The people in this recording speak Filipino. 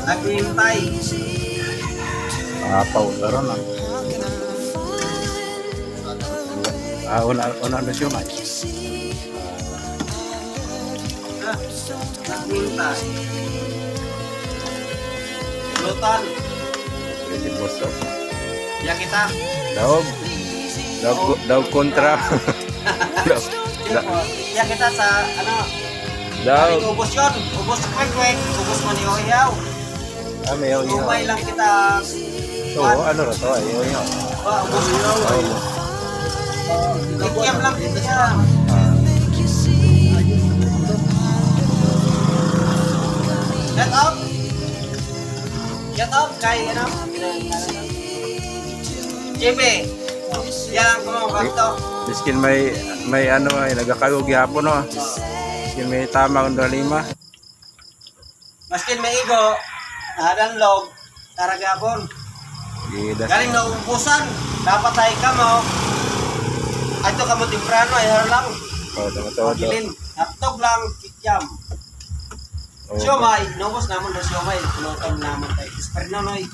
Naghihintay. Apaw na ron ah. Una na siya man. Naghihintay. Lutan. Pwede boso. Ya kita. Daw kontra. Ya kita sa ano. Daw. Ubos yun. Ubos kwek-kwek. Ubos manihoyaw. May yaw. Umay lang kita. Oo, ano na to? Ayaw. Ubos yun. Ikyam lang kita siya. Get out. Get out. Kay ano. JB. Yan kung bakto. Miskin may ano ay nagakagog gihapon no. Miskin may tama kung 5. Maskin may igo. Hadang log. Taragapon. Gidas. Galing na ubusan. Dapat ay ka mo. Ito ka mo timprano ay lang. Oh, tama. Gilin. Haptog lang. Kikyam. Siomay. Nubos naman na siomay. Lutan naman tayo. Isperno noy.